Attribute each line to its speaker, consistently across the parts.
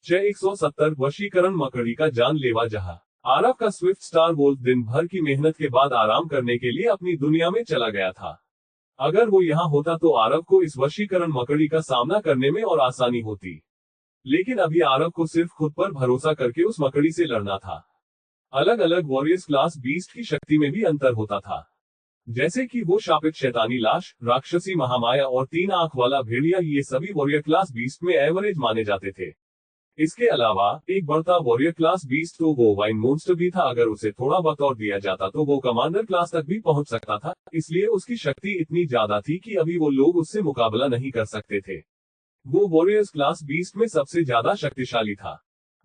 Speaker 1: छह 170 वशीकरण मकड़ी का जानलेवा जहां। आरव का स्विफ्ट स्टार वोल्फ दिन भर की मेहनत के बाद आराम करने के लिए अपनी दुनिया में चला गया था। अगर वो यहाँ होता तो आरव को इस वशीकरण मकड़ी का सामना करने में और आसानी होती। लेकिन अभी आरव को सिर्फ खुद पर भरोसा करके उस मकड़ी से लड़ना था। अलग अलग वॉरियर्स क्लास बीस्ट की शक्ति में भी अंतर होता था, जैसे कि वो शापित शैतानी लाश, राक्षसी महामाया और 3 आंख वाला भेड़िया। ये सभी वॉरियर क्लास बीस्ट में एवरेज माने जाते थे। इसके अलावा एक बढ़ता वॉरियर क्लास बीस्ट तो वो वाइन मोन्स्टर भी था। अगर उसे थोड़ा वक्त और दिया जाता तो वो कमांडर क्लास तक भी पहुंच सकता था, इसलिए उसकी शक्ति इतनी ज्यादा थी कि अभी वो लोग उससे मुकाबला नहीं कर सकते थे। वो वॉरियर्स क्लास बीस्ट में सबसे ज्यादा शक्तिशाली था।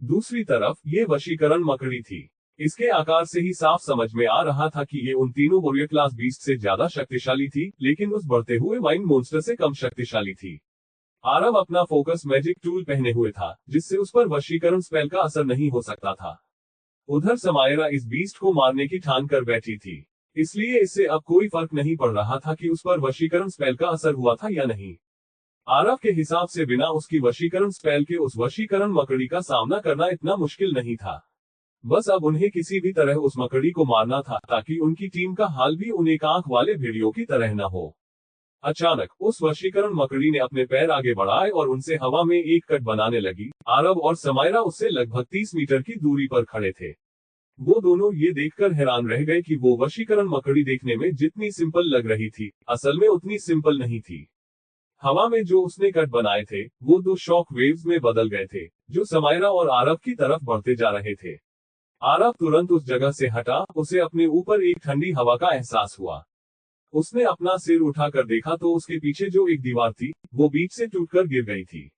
Speaker 1: दूसरी तरफ ये वशीकरण मकड़ी थी। इसके आकार से ही साफ समझ में आ रहा था कि ये उन तीनों वॉरियर क्लास बीस्ट से ज्यादा शक्तिशाली थी, लेकिन उस बढ़ते हुए वाइन मोन्स्टर से कम शक्तिशाली थी। आरव अपना फोकस मैजिक टूल पहने हुए था, जिससे उस पर वशीकरण स्पेल का असर नहीं हो सकता था। उधर समायरा इस बीस्ट को मारने की ठान कर बैठी थी, इसलिए इससे अब कोई फर्क नहीं पड़ रहा था कि उस पर वशीकरण स्पेल का असर हुआ था या नहीं। आरव के हिसाब से बिना उसकी वशीकरण स्पेल के उस वशीकरण मकड़ी का सामना करना इतना मुश्किल नहीं था। बस अब उन्हें किसी भी तरह उस मकड़ी को मारना था, ताकि उनकी टीम का हाल भी उन एक आंख वाले भेड़ियों की तरह न हो। अचानक उस वशीकरण मकड़ी ने अपने पैर आगे बढ़ाए और उनसे हवा में एक कट बनाने लगी। आरव और समायरा उससे लगभग 30 मीटर की दूरी पर खड़े थे। वो दोनों ये देखकर हैरान रह गए कि वो वशीकरण मकड़ी देखने में जितनी सिंपल लग रही थी, असल में उतनी सिंपल नहीं थी। हवा में जो उसने कट बनाए थे वो 2 शॉक वेव्स में बदल गए थे, जो समायरा और आरव की तरफ बढ़ते जा रहे थे। आरव तुरंत उस जगह से हटा। उसे अपने ऊपर एक ठंडी हवा का एहसास हुआ। उसने अपना सिर उठाकर देखा तो उसके पीछे जो एक दीवार थी वो बीच से टूटकर गिर गई थी।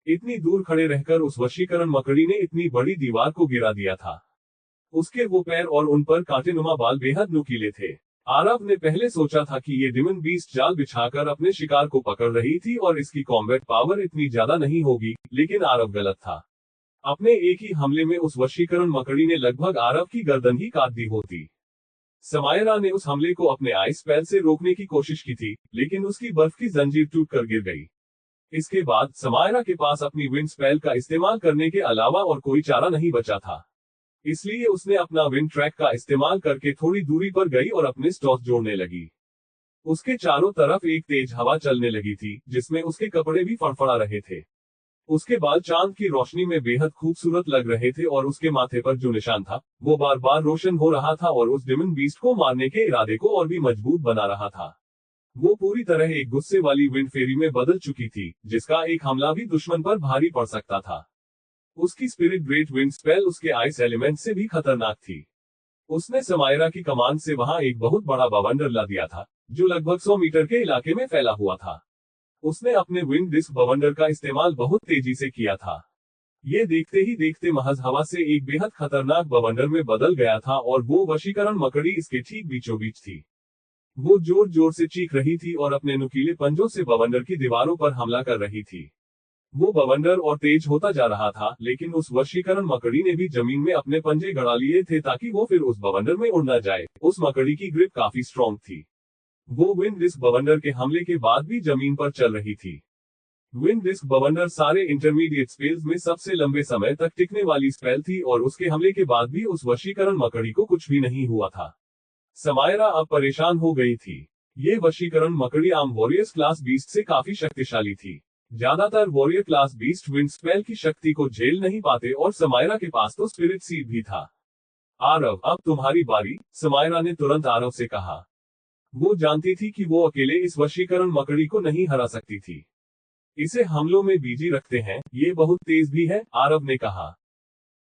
Speaker 1: इतनी दूर खड़े रहकर उस वशीकरण मकड़ी ने इतनी बड़ी दीवार को गिरा दिया था। उसके वो पैर और उन पर कांटेनुमा बाल बेहद नुकीले थे। आरव ने पहले सोचा था कि ये डिमन बीस्ट जाल बिछाकर अपने शिकार को पकड़ रही थी और इसकी कॉम्बैट पावर इतनी ज्यादा नहीं होगी, लेकिन आरव गलत था। अपने एक ही हमले में उस वशीकरण मकड़ी ने लगभग आरव की गर्दन ही काट दी होती। समायरा ने उस हमले को अपने आइस स्पेल से रोकने की कोशिश की थी, लेकिन उसकी बर्फ की जंजीर टूटकर गिर गई। इसके बाद समायरा के पास अपनी विंड स्पेल का इस्तेमाल करने के अलावा और कोई चारा नहीं बचा था। इसलिए उसने अपना विंड ट्रैक का इस्तेमाल करके थोड़ी दूरी पर गई और अपने स्टॉक जोड़ने लगी। उसके चारों तरफ एक तेज हवा चलने लगी थी, जिसमें उसके कपड़े भी फड़फड़ा रहे थे। उसके बाल चांद की रोशनी में बेहद खूबसूरत लग रहे थे और उसके माथे पर जो निशान था वो बार बार रोशन हो रहा था और उस डिमन बीस्ट को मारने के इरादे को और भी मजबूत बना रहा था। वो पूरी तरह एक गुस्से वाली विंड फेरी में बदल चुकी थी, जिसका एक हमला भी दुश्मन पर भारी पड़ सकता था। उसकी स्पिरिट ग्रेट विंड स्पेल उसके आइस एलिमेंट से भी खतरनाक थी। उसने समायरा की कमान से वहां एक बहुत बड़ा बवंडर ला दिया था, जो लगभग 100 मीटर के इलाके में फैला हुआ था। उसने अपने विंड डिस्क बवंडर का इस्तेमाल बहुत तेजी से किया था। ये देखते ही देखते महज हवा से एक बेहद खतरनाक बवंडर में बदल गया था और वो वशीकरण मकड़ी इसके ठीक बीचों बीच थी। वो जोर जोर से चीख रही थी और अपने नुकीले पंजों से बवंडर की दीवारों पर हमला कर रही थी। वो बवंडर और तेज होता जा रहा था, लेकिन उस वशीकरण मकड़ी ने भी जमीन में अपने पंजे गड़ा लिए थे ताकि वो फिर उस बवंडर में उड़ न जाए। उस मकड़ी की ग्रिप काफी स्ट्रॉन्ग थी। वो विंड डिस्क बवंडर के हमले के बाद भी जमीन पर चल रही थी। विंड डिस्क बवंडर सारे इंटरमीडिएट स्पेल्स में सबसे लंबे समय तक टिकने वाली स्पेल थी और उसके हमले के बाद भी उस वशीकरण मकड़ी को कुछ भी नहीं हुआ था। समायरा अब परेशान हो गई थी। ये वशीकरण मकड़ी आम वॉरियर्स क्लास बीस्ट से काफी शक्तिशाली थी। ज्यादातर warrior class beast wind spell की शक्ति को झेल नहीं पाते और समायरा के पास तो स्पिरिट सीड भी था। आरव, अब तुम्हारी बारी, समायरा ने तुरंत आरव से कहा। वो जानती थी कि वो अकेले इस वशीकरण मकड़ी को नहीं हरा सकती थी। इसे हमलों में बिजी रखते हैं, ये बहुत तेज भी है, आरव ने कहा।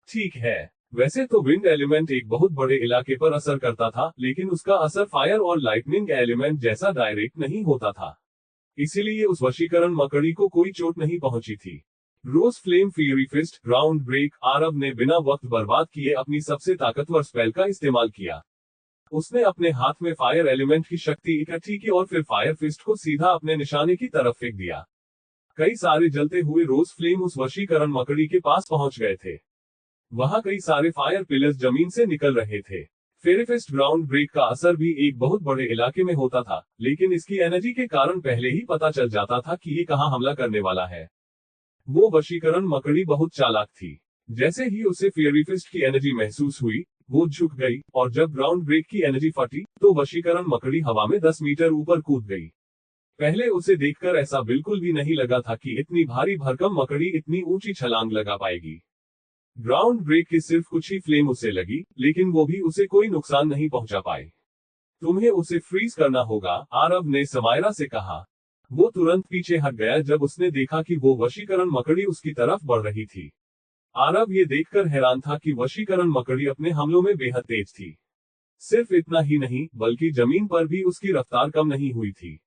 Speaker 1: ठीक है, वैसे तो विंड एलिमेंट एक बहुत बड़े इलाके पर असर करता था, लेकिन उसका असर फायर और लाइटनिंग एलिमेंट जैसा डायरेक्ट नहीं होता था। इसीलिए उस वशीकरण मकड़ी को कोई चोट नहीं पहुंची थी। रोज flame fury fist ground break. Aarav ने बिना वक्त बर्बाद किए अपनी सबसे ताकतवर स्पेल का इस्तेमाल किया। उसने अपने हाथ में फायर एलिमेंट की शक्ति इकट्ठी की और फिर फायर फिस्ट को सीधा अपने निशाने की तरफ फेंक दिया। कई सारे जलते हुए रोज फ्लेम उस वशीकरण मकड़ी के पास पहुंच गए थे। वहां कई सारे फायर पिलर्स जमीन से निकल रहे थे। फेरीफिस्ट ग्राउंड ब्रेक का असर भी एक बहुत बड़े इलाके में होता था, लेकिन इसकी एनर्जी के कारण पहले ही पता चल जाता था कि ये कहां हमला करने वाला है। वो वशीकरण मकड़ी बहुत चालाक थी। जैसे ही उसे फेयरी फिस्ट की एनर्जी महसूस हुई, वो झुक गई, और जब ग्राउंड ब्रेक की एनर्जी फटी, तो वशीकरण मकड़ी हवा में 10 मीटर ऊपर कूद गई। पहले उसे देखकर ऐसा बिल्कुल भी नहीं लगा था कि इतनी भारी भरकम मकड़ी इतनी ऊंची छलांग लगा पाएगी। ग्राउंड ब्रेक की सिर्फ कुछ ही फ्लेम उसे लगी, लेकिन वो भी उसे कोई नुकसान नहीं पहुंचा पाए। तुम्हें उसे फ्रीज करना होगा, आरव ने समायरा से कहा। वो तुरंत पीछे हट गया जब उसने देखा कि वो वशीकरण मकड़ी उसकी तरफ बढ़ रही थी। आरव ये देखकर हैरान था कि वशीकरण मकड़ी अपने हमलों में बेहद तेज थी। सिर्फ इतना ही नहीं, बल्कि जमीन पर भी उसकी रफ्तार कम नहीं हुई थी।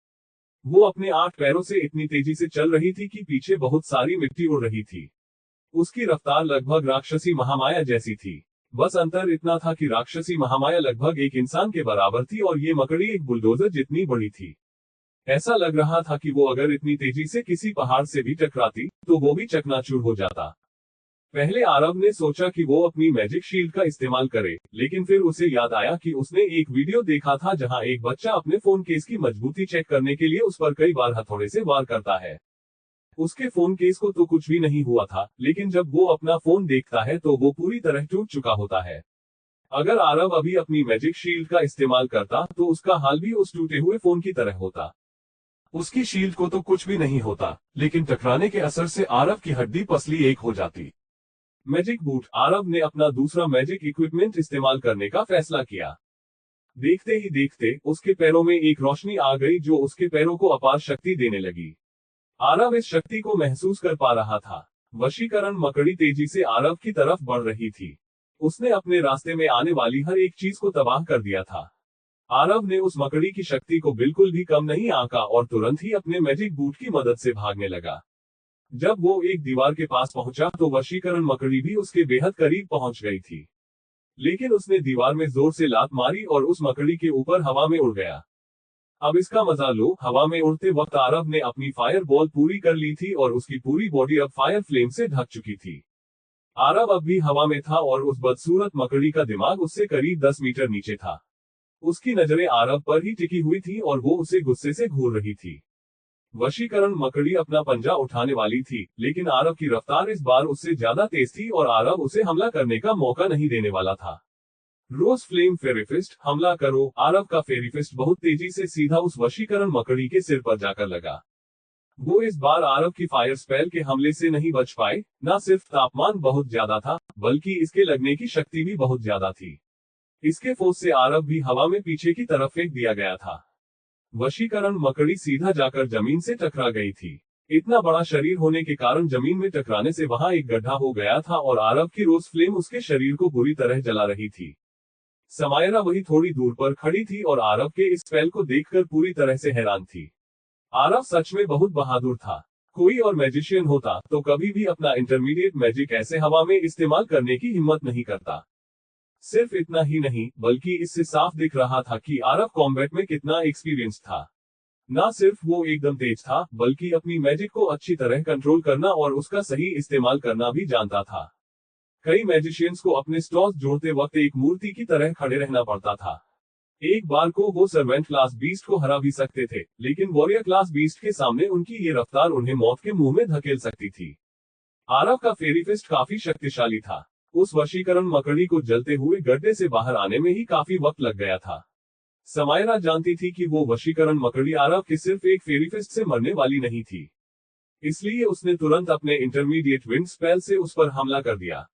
Speaker 1: वो अपने 8 पैरों से इतनी तेजी से चल रही थी कि पीछे बहुत सारी मिट्टी उड़ रही थी। उसकी रफ्तार लगभग राक्षसी महामाया जैसी थी। बस अंतर इतना था कि राक्षसी महामाया लगभग एक इंसान के बराबर थी और ये मकड़ी एक बुलडोजर जितनी बड़ी थी। ऐसा लग रहा था कि वो अगर इतनी तेजी से किसी पहाड़ से भी टकराती, तो वो भी चकनाचूर हो जाता। पहले आरव ने सोचा कि वो अपनी मैजिक शील्ड का इस्तेमाल करे, लेकिन फिर उसे याद आया कि उसने एक वीडियो देखा था जहां एक बच्चा अपने फोन केस की मजबूती चेक करने के लिए उस पर कई बार हथौड़े से वार करता है। उसके फोन केस को तो कुछ भी नहीं हुआ था, लेकिन जब वो अपना फोन देखता है तो वो पूरी तरह टूट चुका होता है। अगर आरव अभी अपनी मैजिक शील्ड का इस्तेमाल करता तो उसका हाल भी उस टूटे हुए फोन की तरह होता। उसकी शील्ड को तो कुछ भी नहीं होता, लेकिन टकराने के असर से आरव की हड्डी पसली एक हो जाती। Magic boot. आरव ने अपना दूसरा मैजिक इक्विपमेंट इस्तेमाल करने का फैसला किया। देखते ही देखते उसके पैरों में एक रोशनी आ गई जो उसके पैरों को अपार शक्ति देने लगी। आरव इस शक्ति को महसूस कर पा रहा था। वशीकरण मकड़ी तेजी से आरव की तरफ बढ़ रही थी। उसने अपने रास्ते में आने वाली हर एक चीज को तबाह कर दिया था। आरव ने उस मकड़ी की शक्ति को बिल्कुल भी कम नहीं आंका और तुरंत ही अपने मैजिक बूट की मदद से भागने लगा। जब वो एक दीवार के पास पहुंचा तो वशीकरण मकड़ी भी उसके बेहद करीब पहुंच गई थी। लेकिन उसने दीवार में जोर से लात मारी और उस मकड़ी के ऊपर हवा में उड़ गया। अब इसका मजा लो। हवा में उड़ते वक्त आरव ने अपनी फायर बॉल पूरी कर ली थी और उसकी पूरी बॉडी अब फायर फ्लेम से ढक चुकी थी। आरव अब भी हवा में था और उस बदसूरत मकड़ी का दिमाग उससे करीब 10 मीटर नीचे था। उसकी नजरें आरव पर ही टिकी हुई थी और वो उसे गुस्से से घूर रही थी। वशीकरण मकड़ी अपना पंजा उठाने वाली थी, लेकिन आरव की रफ्तार इस बार उससे ज्यादा तेज थी और आरव उसे हमला करने का मौका नहीं देने वाला था। रोज फ्लेम फेरीफिस्ट, हमला करो। आरव का फेरीफिस्ट बहुत तेजी से सीधा उस वशीकरण मकड़ी के सिर पर जाकर लगा। वो इस बार आरव की फायर स्पेल के हमले से नहीं बच पाए। न सिर्फ तापमान बहुत ज्यादा था, बल्कि इसके लगने की शक्ति भी बहुत ज्यादा थी। इसके फोर्स से आरव भी हवा में पीछे की तरफ फेंक दिया गया था। वशीकरण मकड़ी सीधा जाकर जमीन से टकरा गई थी। इतना बड़ा शरीर होने के कारण जमीन में टकराने से वहां एक गड्ढा हो गया था और आरव की रोज फ्लेम उसके शरीर को बुरी तरह जला रही थी। समायरा वही थोड़ी दूर पर खड़ी थी और आरव के इस स्पेल को देखकर पूरी तरह से हैरान थी। आरव सच में बहुत बहादुर था। कोई और मैजिशियन होता तो कभी भी अपना इंटरमीडिएट मैजिक ऐसे हवा में इस्तेमाल करने की हिम्मत नहीं करता। सिर्फ इतना ही नहीं, बल्कि इससे साफ दिख रहा था कि आरव कॉम्बैट में कितना एक्सपीरियंस था। ना सिर्फ वो एकदम तेज था, बल्कि अपनी मैजिक को अच्छी तरह कंट्रोल करना और उसका सही इस्तेमाल करना भी जानता था। कई मैजिशियंस को अपने स्टॉल्स जोड़ते वक्त एक मूर्ति की तरह खड़े रहना पड़ता था। एक बार को वो सर्वेंट क्लास बीस्ट को हरा भी सकते थे, लेकिन वॉरियर क्लास बीस्ट के सामने उनकी ये रफ्तार उन्हें मौत के मुंह में धकेल सकती थी। आरव का फेरी फिस्ट काफी शक्तिशाली था। उस वशीकरण मकड़ी को जलते हुए गड्ढे से बाहर आने में ही काफी वक्त लग गया था। समायरा जानती थी कि वो वशीकरण मकड़ी आरव के सिर्फ एक फेरी फिस्ट से मरने वाली नहीं थी। इसलिए उसने तुरंत अपने इंटरमीडिएट विंड स्पेल से उस पर हमला कर दिया।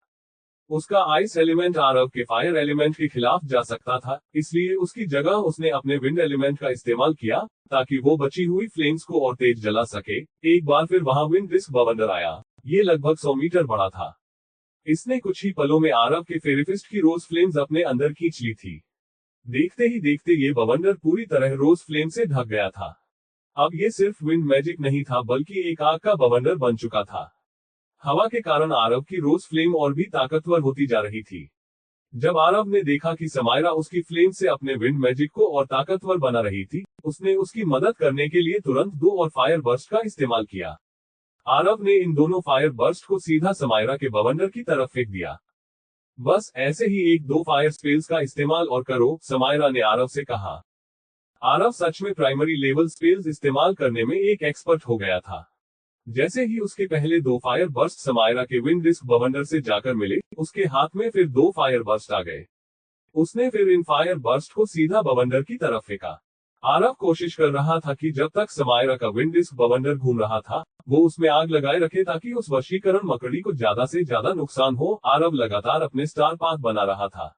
Speaker 1: उसका आइस एलिमेंट आरव के फायर एलिमेंट के खिलाफ जा सकता था, इसलिए उसकी जगह उसने अपने विंड एलिमेंट का इस्तेमाल किया ताकि वो बची हुई फ्लेम्स को और तेज जला सके। एक बार फिर वहां विंड डिस्क बवंडर आया। ये लगभग 100 मीटर बड़ा था। इसने कुछ ही पलों में आरव के फेरीफिस्ट की रोज फ्लेम्स अपने अंदर खींच ली थी। देखते ही देखते ये बवंडर पूरी तरह रोज फ्लेम से ढक गया था। अब ये सिर्फ विंड मैजिक नहीं था, बल्कि एक आग का बवंडर बन चुका था। हवा के कारण आरव की रोज फ्लेम और भी ताकतवर होती जा रही थी। जब आरव ने देखा कि समायरा उसकी फ्लेम से अपने विंड मैजिक को और ताकतवर बना रही थी, उसने उसकी मदद करने के लिए तुरंत 2 और फायर बर्स्ट का इस्तेमाल किया। आरव ने इन दोनों फायर बर्स्ट को सीधा समायरा के बवंडर की तरफ फेंक दिया। बस ऐसे ही 1-2 फायर स्पेल्स का इस्तेमाल और करो, समायरा ने आरव से कहा। आरव सच में प्राइमरी लेवल स्पेल्स इस्तेमाल करने में एक एक्सपर्ट हो गया था। जैसे ही उसके पहले दो फायर बर्स्ट समायरा के विंड डिस्क बवंडर से जाकर मिले, उसके हाथ में फिर दो फायर बर्स्ट आ गए। उसने फिर इन फायर बर्स्ट को सीधा बवंडर की तरफ फेंका। आरव कोशिश कर रहा था कि जब तक समायरा का विंड डिस्क बवंडर घूम रहा था, वो उसमें आग लगाए रखे ताकि उस वशीकरण मकड़ी को ज्यादा से ज्यादा नुकसान हो। आरव लगातार अपने स्टार पाथ बना रहा था।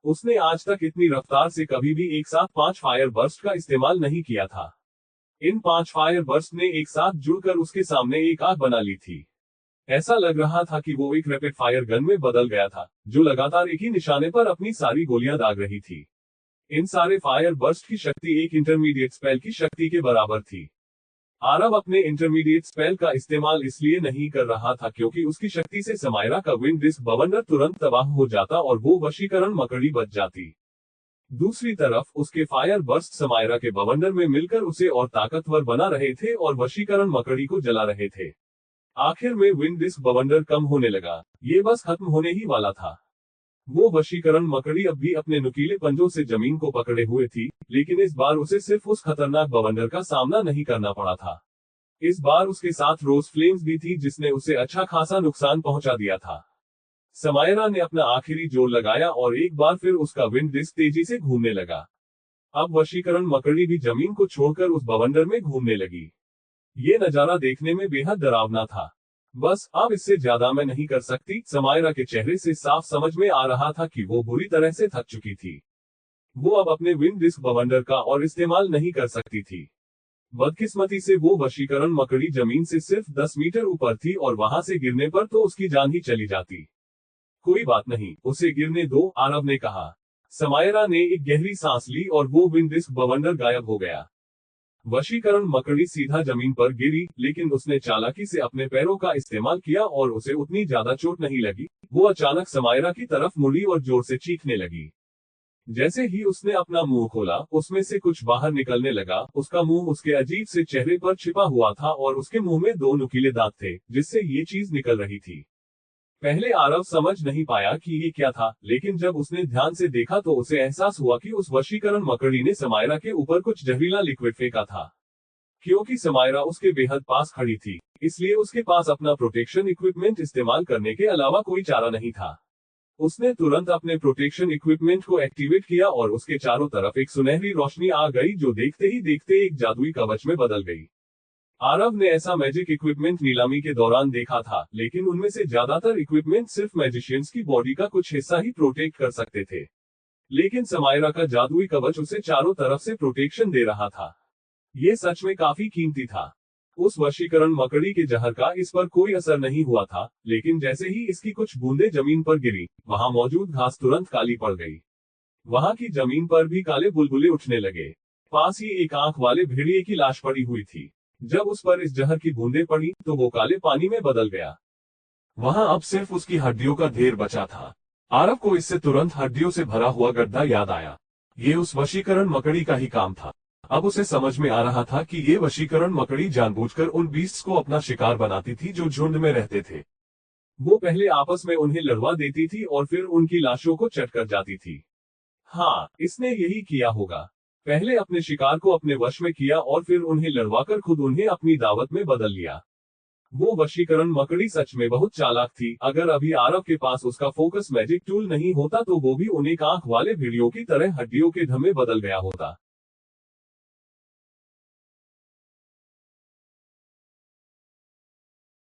Speaker 1: उसने आज तक इतनी रफ्तार से कभी भी एक साथ 5 फायर बर्स्ट का इस्तेमाल नहीं किया था। इन 5 फायर बर्स्ट ने एक साथ जुड़कर उसके सामने एक आग बना ली थी। ऐसा लग रहा था कि वो एक रैपिड फायर गन में बदल गया था, जो लगातार एक ही निशाने पर अपनी सारी गोलियां दाग रही थी। इन सारे फायर बर्स्ट की शक्ति एक इंटरमीडिएट स्पेल की शक्ति के बराबर थी। आरव अपने इंटरमीडिएट स्पेल का इस्तेमाल इसलिए नहीं कर रहा था क्योंकि उसकी शक्ति से समायरा का विंड डिस्क बवंडर तुरंत तबाह हो जाता और वो वशीकरण मकड़ी बच जाती। दूसरी तरफ उसके फायर बर्स्ट समायरा के बवंडर में मिलकर उसे और ताकतवर बना रहे थे और वशीकरण मकड़ी को जला रहे थे। आखिर में विंड डिस्क बवंडर कम होने लगा। ये बस खत्म होने ही वाला था। वो वशीकरण मकड़ी अब भी अपने नुकीले पंजों से जमीन को पकड़े हुए थी, लेकिन इस बार उसे सिर्फ उस खतरनाक बवंडर का सामना नहीं करना पड़ा था। इस बार उसके साथ रोज फ्लेम्स भी थी, जिसने उसे अच्छा खासा नुकसान पहुंचा दिया था। समायरा ने अपना आखिरी जोर लगाया और एक बार फिर उसका विंड डिस्क तेजी से घूमने लगा। अब वशीकरण मकड़ी भी जमीन को छोड़कर उस बवंडर में घूमने लगी। ये नजारा देखने में बेहद डरावना था। बस अब इससे ज्यादा मैं नहीं कर सकती। समायरा के चेहरे से साफ समझ में आ रहा था कि वो बुरी तरह से थक चुकी थी। वो अब अपने विंड डिस्क बवंडर का और इस्तेमाल नहीं कर सकती थी। बदकिस्मती से वो वशीकरण मकड़ी जमीन से सिर्फ 10 मीटर ऊपर थी और वहां से गिरने पर तो उसकी जान ही चली जाती। कोई बात नहीं, उसे गिरने दो, आरव ने कहा। समायरा ने एक गहरी सांस ली और वो विंड डिस्क बवंडर गायब हो गया। वशीकरण मकड़ी सीधा जमीन पर गिरी, लेकिन उसने चालाकी से अपने पैरों का इस्तेमाल किया और उसे उतनी ज्यादा चोट नहीं लगी। वो अचानक समायरा की तरफ मुड़ी और जोर से चीखने लगी। जैसे ही उसने अपना मुंह खोला, उसमें से कुछ बाहर निकलने लगा। उसका मुंह उसके अजीब से चेहरे पर छिपा हुआ था और उसके मुंह में 2 नुकीले दांत थे, जिससे ये चीज निकल रही थी। पहले आरव समझ नहीं पाया कि ये क्या था, लेकिन जब उसने ध्यान से देखा तो उसे एहसास हुआ कि उस वशीकरण मकड़ी ने समायरा के ऊपर कुछ जहरीला लिक्विड फेंका था। क्योंकि समायरा उसके बेहद पास खड़ी थी, इसलिए उसके पास अपना प्रोटेक्शन इक्विपमेंट इस्तेमाल करने के अलावा कोई चारा नहीं था। उसने तुरंत अपने प्रोटेक्शन इक्विपमेंट को एक्टिवेट किया और उसके चारों तरफ एक सुनहरी रोशनी आ गई, जो देखते ही देखते एक जादुई कवच में बदल गई। आरव ने ऐसा मैजिक इक्विपमेंट नीलामी के दौरान देखा था, लेकिन उनमें से ज्यादातर इक्विपमेंट सिर्फ मैजिशियंस की बॉडी का कुछ हिस्सा ही प्रोटेक्ट कर सकते थे। लेकिन समायरा का जादुई कवच उसे चारों तरफ से प्रोटेक्शन दे रहा था। ये सच में काफी कीमती था। उस वशीकरण मकड़ी के जहर का इस पर कोई असर नहीं हुआ था, लेकिन जैसे ही इसकी कुछ बूंदें जमीन पर गिरी, वहां मौजूद घास तुरंत काली पड़ गई। वहां की जमीन पर भी काले बुलबुले उठने लगे। पास ही एक आंख वाले भेड़िए की लाश पड़ी हुई थी। जब उस पर इस जहर की बूंदें पड़ी तो वो काले पानी में बदल गया। वहां अब सिर्फ उसकी हड्डियों का ढेर बचा था। आरव को इससे तुरंत हड्डियों से भरा हुआ गड्ढा याद आया। ये उस वशीकरण मकड़ी का ही काम था। अब उसे समझ में आ रहा था कि ये वशीकरण मकड़ी जानबूझकर उन बीस्ट्स को अपना शिकार बनाती थी जो झुंड में रहते थे। वो पहले आपस में उन्हें लड़वा देती थी और फिर उनकी लाशों को चट कर जाती थी। हाँ, इसने यही किया होगा। पहले अपने शिकार को अपने वश में किया और फिर उन्हें लड़वाकर खुद उन्हें अपनी दावत में बदल लिया। वो वशीकरण मकड़ी सच में बहुत चालाक थी। अगर अभी आरव के पास उसका फोकस मैजिक टूल नहीं होता तो वो भी उन्हें आंख वाले भेड़ियों की तरह हड्डियों के ढम में बदल गया होता।